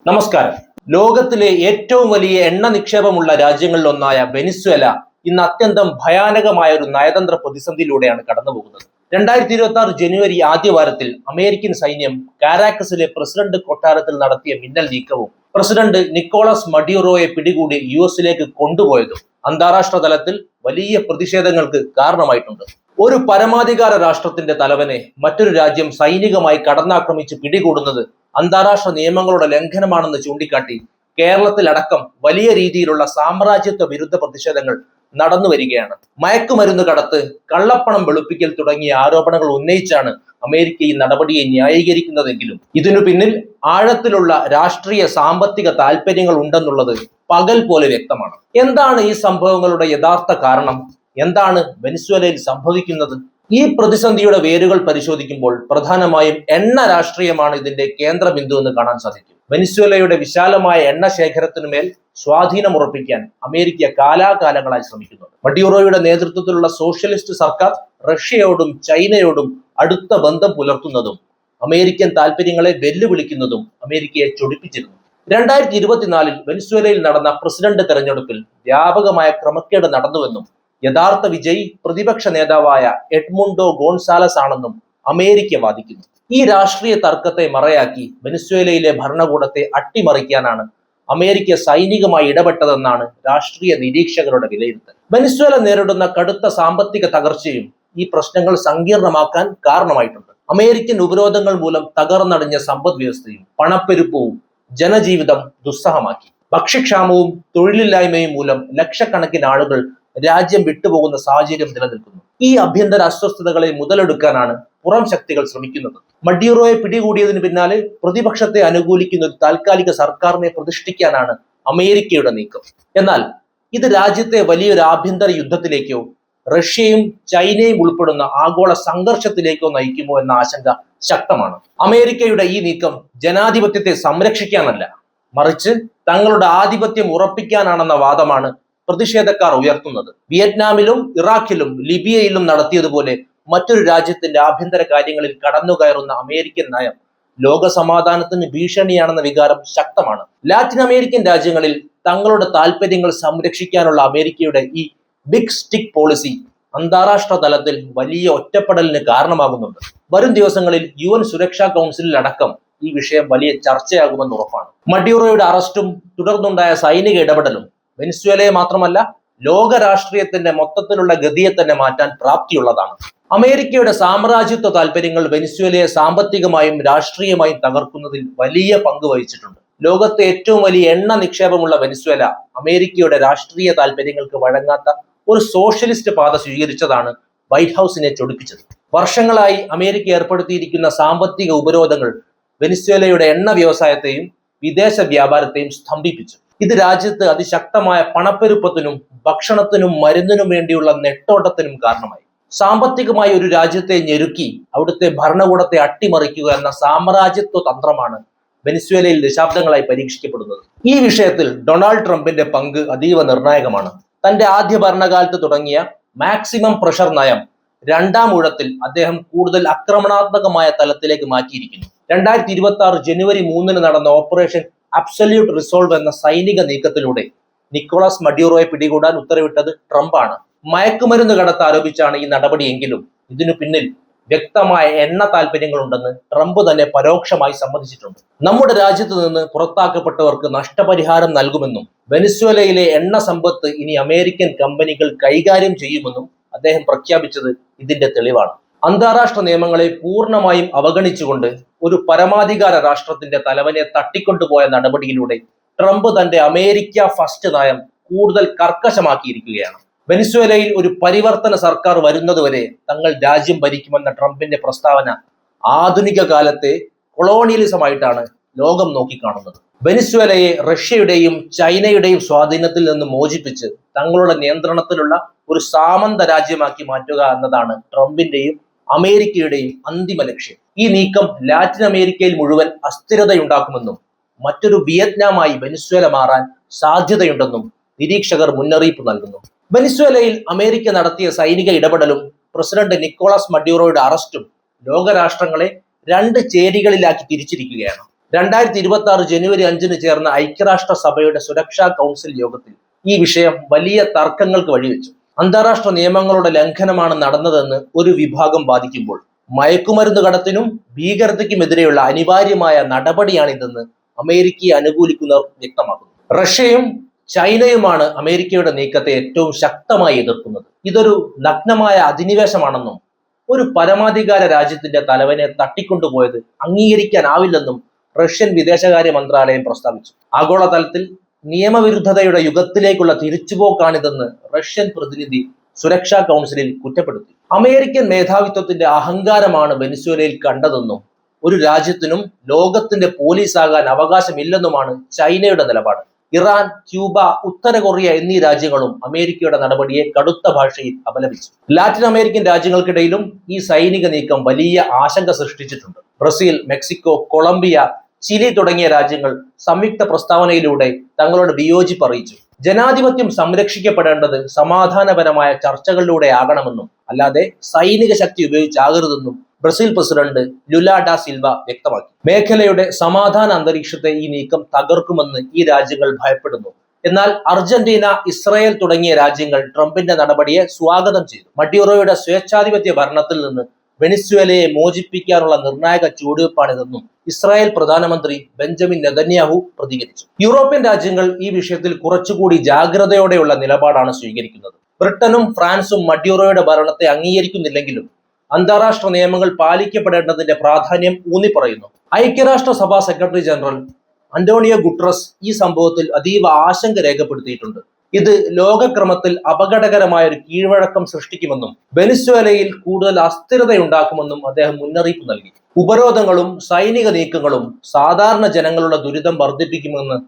നമസ്കാരം. ലോകത്തിലെ ഏറ്റവും വലിയ എണ്ണ നിക്ഷേപമുള്ള രാജ്യങ്ങളിലൊന്നായ വെനിസ്വേല ഇന്ന് അത്യന്തം ഭയാനകമായ ഒരു നയതന്ത്ര പ്രതിസന്ധിയിലൂടെയാണ് കടന്നുപോകുന്നത്. 2026 ജനുവരി ആദ്യവാരത്തിൽ അമേരിക്കൻ സൈന്യം കാരാക്കസിലെ പ്രസിഡന്റ് കൊട്ടാരത്തിൽ നടത്തിയ മിന്നൽ നീക്കവും പ്രസിഡന്റ് നിക്കോളാസ് മഡ്യൂറോയെ പിടികൂടി US കൊണ്ടുപോയതും അന്താരാഷ്ട്ര തലത്തിൽ വലിയ പ്രതിഷേധങ്ങൾക്ക് കാരണമായിട്ടുണ്ട്. ഒരു പരമാധികാര രാഷ്ട്രത്തിന്റെ തലവനെ മറ്റൊരു രാജ്യം സൈനികമായി കടന്നാക്രമിച്ച് പിടികൂടുന്നത് അന്താരാഷ്ട്ര നിയമങ്ങളുടെ ലംഘനമാണെന്ന് ചൂണ്ടിക്കാട്ടി കേരളത്തിലടക്കം വലിയ രീതിയിലുള്ള സാമ്രാജ്യത്വ വിരുദ്ധ പ്രതിഷേധങ്ങൾ നടന്നു വരികയാണ്. മയക്കുമരുന്ന് കടത്ത്, കള്ളപ്പണം വെളുപ്പിക്കൽ തുടങ്ങിയ ആരോപണങ്ങൾ ഉന്നയിച്ചാണ് അമേരിക്ക ഈ നടപടിയെ ന്യായീകരിക്കുന്നതെങ്കിലും ഇതിനു പിന്നിൽ ആഴത്തിലുള്ള രാഷ്ട്രീയ സാമ്പത്തിക താല്പര്യങ്ങൾ ഉണ്ടെന്നുള്ളത് പകൽ പോലെ വ്യക്തമാണ്. എന്താണ് ഈ സംഭവങ്ങളുടെ യഥാർത്ഥ കാരണം? എന്താണ് വെനിസ്വേലയിൽ സംഭവിക്കുന്നത്? ഈ പ്രതിസന്ധിയുടെ വേരുകൾ പരിശോധിക്കുമ്പോൾ പ്രധാനമായും എണ്ണ രാഷ്ട്രീയമാണ് ഇതിന്റെ കേന്ദ്ര ബിന്ദു എന്ന് കാണാൻ സാധിക്കും. വെനിസ്വേലയുടെ വിശാലമായ എണ്ണ ശേഖരത്തിനുമേൽ സ്വാധീനം ഉറപ്പിക്കാൻ അമേരിക്ക കാലാകാലങ്ങളായി ശ്രമിക്കുന്നുണ്ട്. മഡ്യൂറോയുടെ നേതൃത്വത്തിലുള്ള സോഷ്യലിസ്റ്റ് സർക്കാർ റഷ്യയോടും ചൈനയോടും അടുത്ത ബന്ധം പുലർത്തുന്നതും അമേരിക്കൻ താല്പര്യങ്ങളെ വെല്ലുവിളിക്കുന്നതും അമേരിക്കയെ ചൊടിപ്പിച്ചിരുന്നു. 2024 വെനിസ്വേലയിൽ നടന്ന പ്രസിഡന്റ് തെരഞ്ഞെടുപ്പിൽ വ്യാപകമായ ക്രമക്കേട് നടന്നുവെന്നും യഥാർത്ഥ വിജയി പ്രതിപക്ഷ നേതാവായ എഡ്മുണ്ടോ ഗോൺസാലസ് ആണെന്നും അമേരിക്ക വാദിക്കുന്നു. ഈ രാഷ്ട്രീയ തർക്കത്തെ മറയാക്കി വെനിസ്വേലയിലെ ഭരണകൂടത്തെ അട്ടിമറിക്കാനാണ് അമേരിക്ക സൈനികമായി ഇടപെട്ടതെന്നാണ് രാഷ്ട്രീയ നിരീക്ഷകരുടെ വിലയിരുത്തൽ. വെനിസ്വേല നേരിടുന്ന കടുത്ത സാമ്പത്തിക തകർച്ചയും ഈ പ്രശ്നങ്ങൾ സങ്കീർണമാക്കാൻ കാരണമായിട്ടുണ്ട്. അമേരിക്കൻ ഉപരോധങ്ങൾ മൂലം തകർന്നടിഞ്ഞ സമ്പദ് വ്യവസ്ഥയും പണപ്പെരുപ്പവും ജനജീവിതം ദുസ്സഹമാക്കി. ഭക്ഷ്യക്ഷാമവും തൊഴിലില്ലായ്മയും മൂലം ലക്ഷക്കണക്കിന് ആളുകൾ രാജ്യം വിട്ടുപോകുന്ന സാഹചര്യം നിലനിൽക്കുന്നു. ഈ ആഭ്യന്തര അസ്വസ്ഥതകളെ മുതലെടുക്കാനാണ് പുറം ശക്തികൾ ശ്രമിക്കുന്നത്. മഡ്യൂറോയെ പിടികൂടിയതിന് പിന്നാലെ പ്രതിപക്ഷത്തെ അനുകൂലിക്കുന്ന ഒരു താൽക്കാലിക സർക്കാരിനെ പ്രതിഷ്ഠിക്കാനാണ് അമേരിക്കയുടെ നീക്കം. എന്നാൽ ഇത് രാജ്യത്തെ വലിയൊരു ആഭ്യന്തര യുദ്ധത്തിലേക്കോ റഷ്യയും ചൈനയും ഉൾപ്പെടുന്ന ആഗോള സംഘർഷത്തിലേക്കോ നയിക്കുമോ എന്ന ആശങ്ക ശക്തമാണ്. അമേരിക്കയുടെ ഈ നീക്കം ജനാധിപത്യത്തെ സംരക്ഷിക്കാനല്ല, മറിച്ച് തങ്ങളുടെ ആധിപത്യം ഉറപ്പിക്കാനാണെന്ന വാദമാണ് പ്രതിഷേധക്കാർ ഉയർത്തുന്നത്. വിയറ്റ്നാമിലും ഇറാഖിലും ലിബിയയിലും നടത്തിയതുപോലെ മറ്റൊരു രാജ്യത്തിന്റെ ആഭ്യന്തര കാര്യങ്ങളിൽ കടന്നുകയറുന്ന അമേരിക്കൻ നയം ലോക സമാധാനത്തിന് ഭീഷണിയാണെന്ന വികാരം ശക്തമാണ്. ലാറ്റിൻ അമേരിക്കൻ രാജ്യങ്ങളിൽ തങ്ങളുടെ താല്പര്യങ്ങൾ സംരക്ഷിക്കാനുള്ള അമേരിക്കയുടെ ഈ ബിഗ് സ്റ്റിക്ക് പോളിസി അന്താരാഷ്ട്ര തലത്തിൽ വലിയ ഒറ്റപ്പെടലിന് കാരണമാകുന്നുണ്ട്. വരും ദിവസങ്ങളിൽ UN സുരക്ഷാ കൗൺസിലിൽ അടക്കം ഈ വിഷയം വലിയ ചർച്ചയാകുമെന്ന് ഉറപ്പാണ്. മഡ്യൂറോയുടെ അറസ്റ്റും തുടർന്നുണ്ടായ സൈനിക ഇടപെടലും വെനിസ്വേലയെ മാത്രമല്ല ലോക രാഷ്ട്രീയത്തിന്റെ മൊത്തത്തിലുള്ള ഗതിയെ തന്നെ മാറ്റാൻ പ്രാപ്തിയുള്ളതാണ്. അമേരിക്കയുടെ സാമ്രാജ്യത്വ താല്പര്യങ്ങൾ വെനിസ്വേലയെ സാമ്പത്തികമായും രാഷ്ട്രീയമായും തകർക്കുന്നതിൽ വലിയ പങ്ക് വഹിച്ചിട്ടുണ്ട്. ലോകത്തെ ഏറ്റവും വലിയ എണ്ണ നിക്ഷേപമുള്ള വെനിസ്വേല അമേരിക്കയുടെ രാഷ്ട്രീയ താല്പര്യങ്ങൾക്ക് വഴങ്ങാത്ത ഒരു സോഷ്യലിസ്റ്റ് പാത സ്വീകരിച്ചതാണ് വൈറ്റ് ഹൗസിനെ ചൊടിപ്പിച്ചത്. വർഷങ്ങളായി അമേരിക്ക ഏർപ്പെടുത്തിയിരിക്കുന്ന സാമ്പത്തിക ഉപരോധങ്ങൾ വെനിസ്വേലയുടെ എണ്ണ വ്യവസായത്തെയും വിദേശ വ്യാപാരത്തെയും സ്തംഭിപ്പിച്ചു. ഇത് രാജ്യത്ത് അതിശക്തമായ പണപ്പെരുപ്പത്തിനും ഭക്ഷണത്തിനും മരുന്നിനും വേണ്ടിയുള്ള നെട്ടോട്ടത്തിനും കാരണമായി. സാമ്പത്തികമായി ഒരു രാജ്യത്തെ ഞെരുക്കി അവിടുത്തെ ഭരണകൂടത്തെ അട്ടിമറിക്കുക എന്ന സാമ്രാജ്യത്വ തന്ത്രമാണ് വെനിസ്വേലയിൽ ദശാബ്ദങ്ങളായി പരീക്ഷിക്കപ്പെടുന്നത്. ഈ വിഷയത്തിൽ ഡൊണാൾഡ് ട്രംപിന്റെ പങ്ക് അതീവ നിർണായകമാണ്. തന്റെ ആദ്യ ഭരണകാലത്ത് തുടങ്ങിയ മാക്സിമം പ്രഷർ നയം രണ്ടാം ഊഴത്തിൽ അദ്ദേഹം കൂടുതൽ ആക്രമണാത്മകമായ തലത്തിലേക്ക് മാറ്റിയിരിക്കുന്നു. 2026 ജനുവരി 3 നടന്ന ഓപ്പറേഷൻ അബ്സല്യൂട്ട് റിസോൾവ് എന്ന സൈനിക നീക്കത്തിലൂടെ നിക്കോളാസ് മഡ്യൂറോയെ പിടികൂടാൻ ഉത്തരവിട്ടത് ട്രംപാണ്. മയക്കുമരുന്ന് കടത്ത് ആരോപിച്ചാണ് ഈ നടപടിയെങ്കിലും ഇതിനു പിന്നിൽ വ്യക്തമായ എണ്ണ താല്പര്യങ്ങളുണ്ടെന്ന് ട്രംപ് തന്നെ പരോക്ഷമായി സമ്മതിച്ചിട്ടുണ്ട്. നമ്മുടെ രാജ്യത്ത് നിന്ന് പുറത്താക്കപ്പെട്ടവർക്ക് നഷ്ടപരിഹാരം നൽകുമെന്നും വെനിസ്വേലയിലെ എണ്ണ സമ്പത്ത് ഇനി അമേരിക്കൻ കമ്പനികൾ കൈകാര്യം ചെയ്യുമെന്നും അദ്ദേഹം പ്രഖ്യാപിച്ചത് ഇതിന്റെ തെളിവാണ്. അന്താരാഷ്ട്ര നിയമങ്ങളെ പൂർണ്ണമായും അവഗണിച്ചുകൊണ്ട് ഒരു പരമാധികാര രാഷ്ട്രത്തിന്റെ തലവനെ തട്ടിക്കൊണ്ടുപോയ നടപടിയിലൂടെ ട്രംപ് തന്റെ അമേരിക്ക ഫസ്റ്റ് നയം കൂടുതൽ കർക്കശമാക്കിയിരിക്കുകയാണ്. വെനിസ്വേലയിൽ ഒരു പരിവർത്തന സർക്കാർ വരുന്നതുവരെ തങ്ങൾ രാജ്യം ഭരിക്കുമെന്ന ട്രംപിന്റെ പ്രസ്താവന ആധുനിക കാലത്തെ കൊളോണിയലിസമായിട്ടാണ് ലോകം നോക്കിക്കാണുന്നത്. വെനിസ്വേലയെ റഷ്യയുടെയും ചൈനയുടെയും സ്വാധീനത്തിൽ നിന്ന് മോചിപ്പിച്ച് തങ്ങളുടെ നിയന്ത്രണത്തിലുള്ള ഒരു സാമന്ത രാജ്യമാക്കി മാറ്റുക എന്നതാണ് ട്രംപിന്റെയും അമേരിക്കയുടെയും അന്തിമ ലക്ഷ്യം. ഈ നീക്കം ലാറ്റിൻ അമേരിക്കയിൽ മുഴുവൻ അസ്ഥിരതയുണ്ടാക്കുമെന്നും മറ്റൊരു വിയറ്റ്നാമായി വെനിസ്വേല മാറാൻ സാധ്യതയുണ്ടെന്നും നിരീക്ഷകർ മുന്നറിയിപ്പ് നൽകുന്നു. വെനിസ്വേലയിൽ അമേരിക്ക നടത്തിയ സൈനിക ഇടപെടലും പ്രസിഡന്റ് നിക്കോളാസ് മഡ്യൂറോയുടെ അറസ്റ്റും ലോകരാഷ്ട്രങ്ങളെ രണ്ട് ചേരികളിലാക്കി തിരിച്ചിരിക്കുകയാണ്. 2026 ജനുവരി 5 ചേർന്ന ഐക്യരാഷ്ട്ര സഭയുടെ സുരക്ഷാ കൗൺസിൽ യോഗത്തിൽ ഈ വിഷയം വലിയ തർക്കങ്ങൾക്ക് വഴിവെച്ചു. അന്താരാഷ്ട്ര നിയമങ്ങളുടെ ലംഘനമാണ് നടന്നതെന്ന് ഒരു വിഭാഗം വാദിക്കുമ്പോൾ മയക്കുമരുന്ന് കടത്തിനും ഭീകരതയ്ക്കുമെതിരെയുള്ള അനിവാര്യമായ നടപടിയാണിതെന്ന് അമേരിക്കയെ അനുകൂലിക്കുന്നവർ വ്യക്തമാക്കുന്നു. റഷ്യയും ചൈനയുമാണ് അമേരിക്കയുടെ നീക്കത്തെ ഏറ്റവും ശക്തമായി എതിർക്കുന്നത്. ഇതൊരു നഗ്നമായ അധിനിവേശമാണെന്നും ഒരു പരമാധികാര രാജ്യത്തിന്റെ തലവനെ തട്ടിക്കൊണ്ടുപോയത് അംഗീകരിക്കാനാവില്ലെന്നും റഷ്യൻ വിദേശകാര്യ മന്ത്രാലയം പ്രസ്താവിച്ചു. ആഗോളതലത്തിൽ നിയമവിരുദ്ധതയുടെ യുഗത്തിലേക്കുള്ള തിരിച്ചുപോക്കാണിതെന്ന് റഷ്യൻ പ്രതിനിധി സുരക്ഷാ കൗൺസിലിൽ കുറ്റപ്പെടുത്തി. അമേരിക്കൻ മേധാവിത്വത്തിന്റെ അഹങ്കാരമാണ് വെനിസ്വേലയിൽ കണ്ടതെന്നും ഒരു രാജ്യത്തിനും ലോകത്തിന്റെ പോലീസാകാൻ അവകാശമില്ലെന്നുമാണ് ചൈനയുടെ നിലപാട്. ഇറാൻ, ക്യൂബ, ഉത്തര കൊറിയ എന്നീ രാജ്യങ്ങളും അമേരിക്കയുടെ നടപടിയെ കടുത്ത ഭാഷയിൽ അപലപിച്ചു. ലാറ്റിൻ അമേരിക്കൻ രാജ്യങ്ങൾക്കിടയിലും ഈ സൈനിക നീക്കം വലിയ ആശങ്ക സൃഷ്ടിച്ചിട്ടുണ്ട്. ബ്രസീൽ, മെക്സിക്കോ, കൊളംബിയ, ചിലി തുടങ്ങിയ രാജ്യങ്ങൾ സംയുക്ത പ്രസ്താവനയിലൂടെ തങ്ങളുടെ വിയോജിപ്പ് അറിയിച്ചു. ജനാധിപത്യം സംരക്ഷിക്കപ്പെടേണ്ടത് സമാധാനപരമായ ചർച്ചകളിലൂടെ ആകണമെന്നും അല്ലാതെ സൈനിക ശക്തി ഉപയോഗിച്ചാകരുതെന്നും Brazil president Lula da Silva വ്യക്തമാക്കി. മേഖലയുടെ സമാധാന അന്തരീക്ഷത്തെ ഈ നീക്കം തകർക്കുമെന്ന് ഈ രാജ്യങ്ങൾ ഭയപ്പെടുന്നു. എന്നാൽ അർജന്റീന, ഇസ്രായേൽ തുടങ്ങിയ രാജ്യങ്ങൾ ട്രംപിന്റെ നടപടിയെ സ്വാഗതം ചെയ്തു. മഡ്യൂറോയുടെ സ്വേച്ഛാധിപത്യ ഭരണത്തിൽ നിന്ന് വെനിസ്വേലയെ മോചിപ്പിക്കാനുള്ള നിർണായക ചുവടുവെപ്പാണിതെന്നും ഇസ്രായേൽ പ്രധാനമന്ത്രി ബെഞ്ചമിൻ നെതന്യാഹു പ്രതികരിച്ചു. യൂറോപ്യൻ രാജ്യങ്ങൾ ഈ വിഷയത്തിൽ കുറച്ചുകൂടി ജാഗ്രതയോടെയുള്ള നിലപാടാണ് സ്വീകരിക്കുന്നത്. ബ്രിട്ടനും ഫ്രാൻസും മഡ്യൂറോയുടെ ഭരണത്തെ അംഗീകരിക്കുന്നില്ലെങ്കിലും അന്താരാഷ്ട്ര നിയമങ്ങൾ പാലിക്കപ്പെടേണ്ടതിന്റെ പ്രാധാന്യം ഊന്നിപ്പറയുന്നു. ഐക്യരാഷ്ട്ര സഭാ സെക്രട്ടറി ജനറൽ അന്റോണിയോ ഗുട്ടറസ് ഈ സംഭവത്തിൽ അതീവ ആശങ്ക രേഖപ്പെടുത്തിയിട്ടുണ്ട്. ഇത് ലോകക്രമത്തിൽ അപകടകരമായ ഒരു കീഴ്വഴക്കം സൃഷ്ടിക്കുമെന്നും വെനിസ്വേലയിൽ കൂടുതൽ അസ്ഥിരതയുണ്ടാക്കുമെന്നും അദ്ദേഹം മുന്നറിയിപ്പ് നൽകി. ഉപരോധങ്ങളും സൈനിക നീക്കങ്ങളും സാധാരണ ജനങ്ങളുടെ ദുരിതം വർദ്ധിപ്പിക്കുമെന്ന്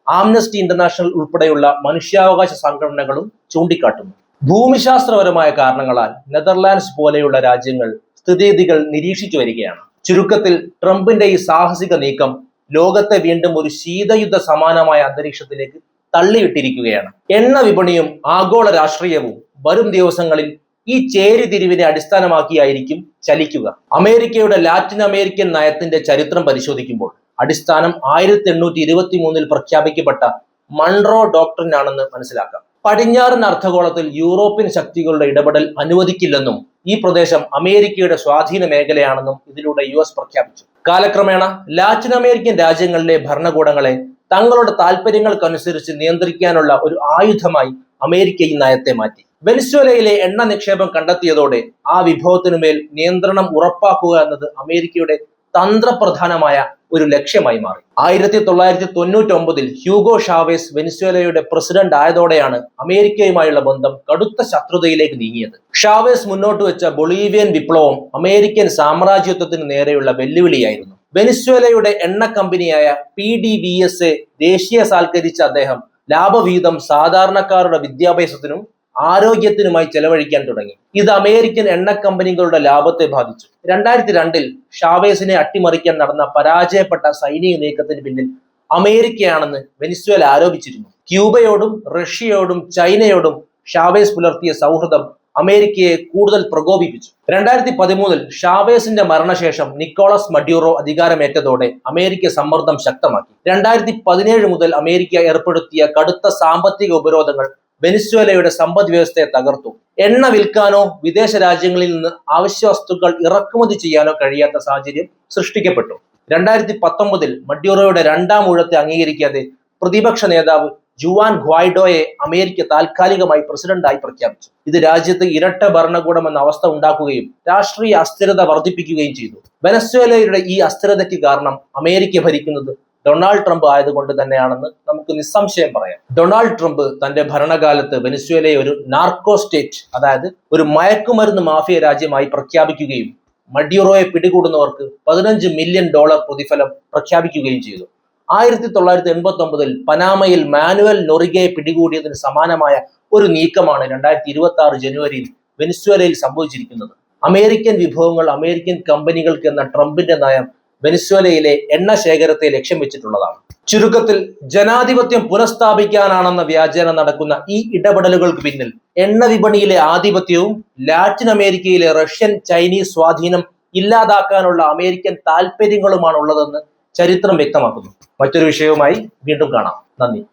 ആംനസ്റ്റി ഇന്റർനാഷണൽ ഉൾപ്പെടെയുള്ള മനുഷ്യാവകാശ സംഘടനകളും ചൂണ്ടിക്കാട്ടുന്നു. ഭൂമിശാസ്ത്രപരമായ കാരണങ്ങളാൽ നെതർലാൻഡ്സ് പോലെയുള്ള രാജ്യങ്ങൾ സ്ഥിതിഗതികൾ നിരീക്ഷിച്ചു വരികയാണ്. ചുരുക്കത്തിൽ ട്രംപിന്റെ ഈ സാഹസിക നീക്കം ലോകത്തെ വീണ്ടും ഒരു ശീതയുദ്ധ സമാനമായ അന്തരീക്ഷത്തിലേക്ക് തള്ളിയിട്ടിരിക്കുകയാണ്. എണ്ണ വിപണിയും ആഗോള രാഷ്ട്രീയവും വരും ദിവസങ്ങളിൽ ഈ ചേരിതിരിവിനെ അടിസ്ഥാനമാക്കിയായിരിക്കും ചലിക്കുക. അമേരിക്കയുടെ ലാറ്റിൻ അമേരിക്കൻ നയത്തിന്റെ ചരിത്രം പരിശോധിക്കുമ്പോൾ അടിസ്ഥാനം 1823 പ്രഖ്യാപിക്കപ്പെട്ട മൺട്രോ ഡോക്ട്രിൻ ആണെന്ന് മനസ്സിലാക്കാം. പടിഞ്ഞാറൻ അർദ്ധഗോളത്തിൽ യൂറോപ്യൻ ശക്തികളുടെ ഇടപെടൽ അനുവദിക്കില്ലെന്നും ഈ പ്രദേശം അമേരിക്കയുടെ സ്വാധീന മേഖലയാണെന്നും ഇതിലൂടെ US പ്രഖ്യാപിച്ചു. കാലക്രമേണ ലാറ്റിൻ അമേരിക്കൻ രാജ്യങ്ങളിലെ ഭരണകൂടങ്ങളെ തങ്ങളുടെ താല്പര്യങ്ങൾക്കനുസരിച്ച് നിയന്ത്രിക്കാനുള്ള ഒരു ആയുധമായി അമേരിക്ക ഈ നയത്തെ മാറ്റി. വെനിസ്വേലയിലെ എണ്ണ നിക്ഷേപം കണ്ടെത്തിയതോടെ ആ വിഭവത്തിനുമേൽ നിയന്ത്രണം ഉറപ്പാക്കുക എന്നത് അമേരിക്കയുടെ തന്ത്രപ്രധാനമായ ഒരു ലക്ഷ്യമായി മാറി. 1999 ഹ്യൂഗോ ഷാവേസ് വെനിസ്വേലയുടെ പ്രസിഡന്റ് ആയതോടെയാണ് അമേരിക്കയുമായുള്ള ബന്ധം കടുത്ത ശത്രുതയിലേക്ക് നീങ്ങിയത്. ഷാവേസ് മുന്നോട്ട് വെച്ച ബൊളീവിയൻ വിപ്ലവം അമേരിക്കൻ സാമ്രാജ്യത്വത്തിന് നേരെയുള്ള വെല്ലുവിളിയായിരുന്നു. വെനിസ്വേലയുടെ എണ്ണ കമ്പനിയായ PDVSA ദേശീയസാൽക്കരിച്ച അദ്ദേഹം ലാഭവീതം സാധാരണക്കാരുടെ വിദ്യാഭ്യാസത്തിനും ആരോഗ്യത്തിനുമായി ചെലവഴിക്കാൻ തുടങ്ങി. ഇത് അമേരിക്കൻ എണ്ണ കമ്പനികളുടെ ലാഭത്തെ ബാധിച്ചു. 2002 ഷാവേസിനെ അട്ടിമറിക്കാൻ നടന്ന പരാജയപ്പെട്ട സൈനിക നീക്കത്തിന് പിന്നിൽ അമേരിക്കയാണെന്ന് വെനിസ്വേല ആരോപിച്ചിരുന്നു. ക്യൂബയോടും റഷ്യയോടും ചൈനയോടും ഷാവേസ് പുലർത്തിയ സൗഹൃദം അമേരിക്കയെ കൂടുതൽ പ്രകോപിപ്പിച്ചു. 2013 ഷാവേസിന്റെ മരണശേഷം നിക്കോളസ് മഡ്യൂറോ അധികാരമേറ്റതോടെ അമേരിക്ക സമ്മർദ്ദം ശക്തമാക്കി. 2017 മുതൽ അമേരിക്ക ഏർപ്പെടുത്തിയ കടുത്ത സാമ്പത്തിക ഉപരോധങ്ങൾ വെനിസ്വേലയുടെ സമ്പദ് വ്യവസ്ഥയെ തകർത്തു. എണ്ണ വിൽക്കാനോ വിദേശ രാജ്യങ്ങളിൽ നിന്ന് അവശ്യ വസ്തുക്കൾ ഇറക്കുമതി ചെയ്യാനോ കഴിയാത്ത സാഹചര്യം സൃഷ്ടിക്കപ്പെട്ടു. 2019 മഡ്യൂറോയുടെ രണ്ടാം ഊഴത്തെ അംഗീകരിക്കാതെ പ്രതിപക്ഷ നേതാവ് ജുവാൻ ഗ്വായ്ഡോയെ അമേരിക്ക താൽക്കാലികമായി പ്രസിഡന്റായി പ്രഖ്യാപിച്ചു. ഇത് രാജ്യത്ത് ഇരട്ട ഭരണകൂടം എന്ന അവസ്ഥ ഉണ്ടാക്കുകയും രാഷ്ട്രീയ അസ്ഥിരത വർദ്ധിപ്പിക്കുകയും ചെയ്തു. വെനസ്വേലയുടെ ഈ അസ്ഥിരതയ്ക്ക് കാരണം അമേരിക്ക ഭരിക്കുന്നത് ഡൊണാൾഡ് ട്രംപ് ആയതുകൊണ്ട് തന്നെയാണെന്ന് നമുക്ക് നിസ്സംശയം പറയാം. ഡൊണാൾഡ് ട്രംപ് തന്റെ ഭരണകാലത്ത് വെനസ്വേലയെ ഒരു നാർക്കോ സ്റ്റേറ്റ്, അതായത് ഒരു മയക്കുമരുന്ന് മാഫിയ രാജ്യമായി പ്രഖ്യാപിക്കുകയും മഡ്യൂറോയെ പിടികൂടുന്നവർക്ക് $15 മില്യൺ പ്രതിഫലം പ്രഖ്യാപിക്കുകയും ചെയ്തു. 1989 പനാമയിൽ മാനുവൽ നൊറിഗയെ പിടികൂടിയതിന് സമാനമായ ഒരു നീക്കമാണ് 2026 ജനുവരിയിൽ വെനിസ്വേലയിൽ സംഭവിച്ചിരിക്കുന്നത്. അമേരിക്കൻ വിഭവങ്ങൾ അമേരിക്കൻ കമ്പനികൾക്ക് എന്ന ട്രംപിന്റെ നയം വെനിസ്വേലയിലെ എണ്ണ ശേഖരത്തെ ലക്ഷ്യം വെച്ചിട്ടുള്ളതാണ്. ചുരുക്കത്തിൽ ജനാധിപത്യം പുനഃസ്ഥാപിക്കാനാണെന്ന വ്യാജേന നടക്കുന്ന ഈ ഇടപെടലുകൾക്ക് പിന്നിൽ എണ്ണ വിപണിയിലെ ആധിപത്യവും ലാറ്റിൻ അമേരിക്കയിലെ റഷ്യൻ ചൈനീസ് സ്വാധീനം ഇല്ലാതാക്കാനുള്ള അമേരിക്കൻ താൽപര്യങ്ങളുമാണ് ഉള്ളതെന്ന് ചരിത്രം വ്യക്തമാക്കുന്നു. മറ്റൊരു വിഷയവുമായി വീണ്ടും കാണാം. നന്ദി.